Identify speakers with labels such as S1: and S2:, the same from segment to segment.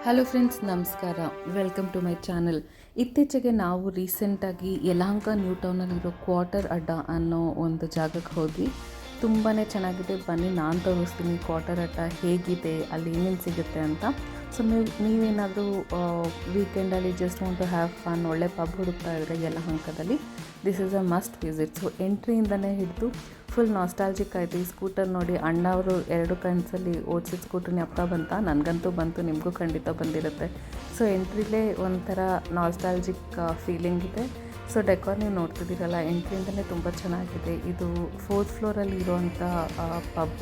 S1: Hello friends, ನಮಸ್ಕಾರ. Welcome to my channel. ಇತ್ತೀಚೆಗೆ ನಾವು ರೀಸೆಂಟಾಗಿ ಯಲಹಂಕ ನ್ಯೂ ಟೌನಲ್ಲಿರೋ ಕ್ವಾರ್ಟರ್ ಅಡ್ಡ ಅನ್ನೋ ಒಂದು ಜಾಗಕ್ಕೆ ಹೋದ್ವಿ. ತುಂಬಾ ಚೆನ್ನಾಗಿದೆ. ಬನ್ನಿ ನಾನು ತೋರಿಸ್ತೀನಿ ಕ್ವಾರ್ಟರ್ ಅಡ್ಡ ಹೇಗಿದೆ, ಅಲ್ಲಿ ಏನೇನು ಸಿಗುತ್ತೆ ಅಂತ. ಸೊ ನೀವೇನಾದರೂ ವೀಕೆಂಡಲ್ಲಿ just want to have fun, ಒಳ್ಳೆ ಪಬ್ ಹುಡುಕ್ತಾ ಇದ್ದರೆ ಯಲಹಂಕದಲ್ಲಿ this is a must visit. So ಎಂಟ್ರಿಯಿಂದನೇ ಹಿಡಿದು ಫುಲ್ ನಾಸ್ಟಾಲ್ಜಿಕ್ ಆಯಿತು. ಈ ಸ್ಕೂಟರ್ ನೋಡಿ, ಅಣ್ಣ ಅವರು 2 ಕನಸಲ್ಲಿ ಓಡಿಸಿದ ಸ್ಕೂಟರ್ ಜ್ಞಾಪಕ ಬಂತ. ನನಗಂತೂ ಬಂತು, ನಿಮಗೂ ಖಂಡಿತ ಬಂದಿರುತ್ತೆ. ಸೊ ಎಂಟ್ರಿಲೇ ಒಂಥರ ನಾಸ್ಟಾಲ್ಜಿಕ್ ಫೀಲಿಂಗ್ ಇದೆ. ಸೊ ಡೆಕೋರ್ ನೀವು ನೋಡ್ತಿದ್ದೀರಲ್ಲ, ಎಂಟ್ರಿಯಿಂದಲೇ ತುಂಬ ಚೆನ್ನಾಗಿದೆ. ಇದು 4th ಫ್ಲೋರಲ್ಲಿ ಇರುವಂಥ ಪಬ್.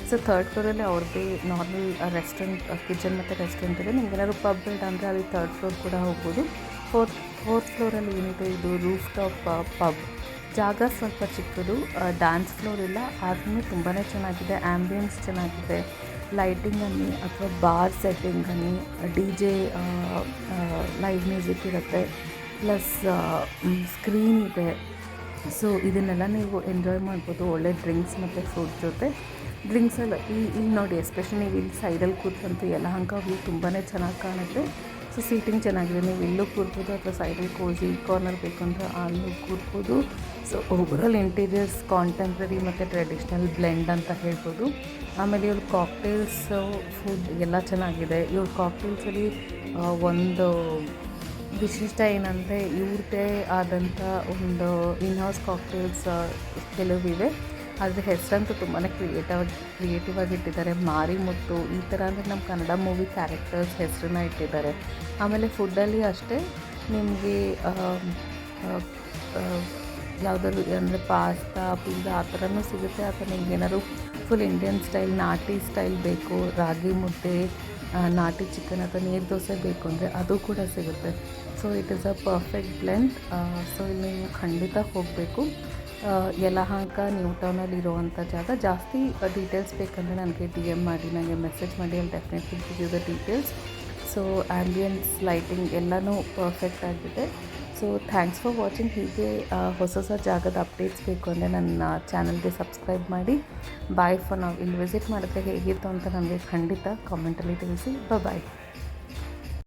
S1: ಸೊ 3rd ಫ್ಲೋರಲ್ಲಿ ಅವ್ರದ್ದೇ ನಾರ್ಮಲ್ ರೆಸ್ಟೋರೆಂಟ್, ಕಿಚನ್ ಮತ್ತು ರೆಸ್ಟೋರೆಂಟ್ ಇದೆ. ನಿಮ್ಗೆ ಏನಾದ್ರು ಪಬ್ ಬೇಡ ಅಂದರೆ ಅಲ್ಲಿ 3rd ಫ್ಲೋರ್ ಕೂಡ ಹೋಗ್ಬೋದು. 4th ಫ್ಲೋರಲ್ಲಿ ಏನಿದೆ, ಇದು ರೂಫ್ ಟಾಪ್ ಪಬ್. ಜಾಗ ಸ್ವಲ್ಪ ಚಿಕ್ಕದು, ಡ್ಯಾನ್ಸ್ ಫ್ಲೋರ್ ಇಲ್ಲ, ಆದ್ರೂ ತುಂಬಾ ಚೆನ್ನಾಗಿದೆ. ಆ್ಯಂಬಿಯನ್ಸ್ ಚೆನ್ನಾಗಿದೆ. ಲೈಟಿಂಗ್ ಅನ್ನಿ ಅಥವಾ ಬಾರ್ ಸೆಟ್ಟಿಂಗ್ ಅನ್ನಿ, DJ ಲೈವ್ ಮ್ಯೂಸಿಕ್ ಇರುತ್ತೆ, ಪ್ಲಸ್ ಸ್ಕ್ರೀನ್ ಇದೆ. ಸೊ ಇದನ್ನೆಲ್ಲ ನೀವು ಎಂಜಾಯ್ ಮಾಡ್ಬೋದು ಒಳ್ಳೆ ಡ್ರಿಂಕ್ಸ್ ಮತ್ತು ಫುಡ್ ಜೊತೆ. ಡ್ರಿಂಕ್ಸೆಲ್ಲ ಇಲ್ಲಿ ನೋಡಿ, ಎಸ್ಪೆಷಲಿ ನೀವು ಇಲ್ಲಿ ಸೈಡಲ್ಲಿ ಕೂತ್ಕಂತೂ ಯಲಹಂಕ ವ್ಯೂ ತುಂಬಾ ಚೆನ್ನಾಗಿ ಕಾಣುತ್ತೆ. ಸೊ ಸೀಟಿಂಗ್ ಚೆನ್ನಾಗಿದೆ, ನೀವು ಇಲ್ಲೂ ಕೂರ್ಬೋದು ಅಥವಾ ಸೈಡಲ್ಲಿ ಕೋಝಿ ಕಾರ್ನರ್ ಬೇಕು ಅಂದರೆ ಅಲ್ಲೂ ಕೂರ್ಬೋದು. ಸೊ ಓವರಾಲ್ ಇಂಟೀರಿಯರ್ಸ್ ಕಾಂಟೆಂಪ್ರರಿ ಮತ್ತು ಟ್ರೆಡಿಷ್ನಲ್ ಬ್ಲೆಂಡ್ ಅಂತ ಹೇಳ್ಬೋದು. ಆಮೇಲೆ ಇವ್ರ ಕಾಕ್ಟೇಲ್ಸು ಫುಡ್ ಎಲ್ಲ ಚೆನ್ನಾಗಿದೆ. ಇವ್ರ ಕಾಕ್ಟೇಲ್ಸಲ್ಲಿ ಒಂದು ವಿಶಿಷ್ಟ ಏನಂದರೆ ಇವ್ರದ್ದೇ ಆದಂಥ ಒಂದು ಇನ್ಹೌಸ್ ಕಾಕ್ಟೇಲ್ಸ್ ಕೆಲವಿವೆ. ಅದ್ರ ಹೆಸರಂತೂ ತುಂಬಾ ಕ್ರಿಯೇಟಿವ್ ಆಗಿ ಇಟ್ಟಿದ್ದಾರೆ. ಮಾರಿಮುತ್ತು ಈ ಥರ ಅಂದರೆ ನಮ್ಮ ಕನ್ನಡ ಮೂವಿ ಕ್ಯಾರೆಕ್ಟರ್ಸ್ ಹೆಸರನ್ನ ಇಟ್ಟಿದ್ದಾರೆ. ಆಮೇಲೆ ಫುಡ್ಡಲ್ಲಿ ಅಷ್ಟೇ ನಿಮಗೆ ಯಾವುದಾದ್ರು ಅಂದರೆ ಪಾಸ್ತಾ, ಪಿಜ್ಜಾ ಆ ಥರನೂ ಸಿಗುತ್ತೆ. ಅಥವಾ ನಿಮ್ಗೆ ಏನಾದ್ರು ಫುಲ್ ಇಂಡಿಯನ್ ಸ್ಟೈಲ್, ನಾಟಿ ಸ್ಟೈಲ್ ಬೇಕು, ರಾಗಿ ಮುದ್ದೆ, ನಾಟಿ ಚಿಕನ್ ಅಥವಾ ನೀರು ದೋಸೆ ಬೇಕು ಅಂದರೆ ಅದು ಕೂಡ ಸಿಗುತ್ತೆ. So it is a perfect blend. So ಇಲ್ಲಿ ನೀವು ಖಂಡಿತ ಹೋಗಬೇಕು. ಯಲಹಂಕ ನ್ಯೂ ಟೌನಲ್ಲಿ ಇರುವಂಥ ಜಾಗ. ಜಾಸ್ತಿ ಡೀಟೇಲ್ಸ್ ಬೇಕಂದರೆ ನನಗೆ DM ಮಾಡಿ, ನನಗೆ ಮೆಸೇಜ್ ಮಾಡಿ. ಅಲ್ಲಿ definitely give you the details. So ambience, lighting ಎಲ್ಲನೂ ಪರ್ಫೆಕ್ಟ್ ಆಗಿದೆ. So thanks for watching. ಹೀಗೆ ಹೊಸ ಜಾಗದ ಅಪ್ಡೇಟ್ಸ್ ಬೇಕು ಅಂದರೆ ನನ್ನ ಚಾನಲ್ಗೆ ಸಬ್ಸ್ಕ್ರೈಬ್ ಮಾಡಿ. ಬಾಯ್ ಫಾರ್ ನಾವ್. ಇಲ್ಲಿ ವಿಸಿಟ್ ಮಾಡಿದ್ರೆ ಹೇಗಿತ್ತು ಅಂತ ನನಗೆ ಖಂಡಿತ ಕಾಮೆಂಟಲ್ಲಿ ತಿಳಿಸಿ. ಬಾಯ್.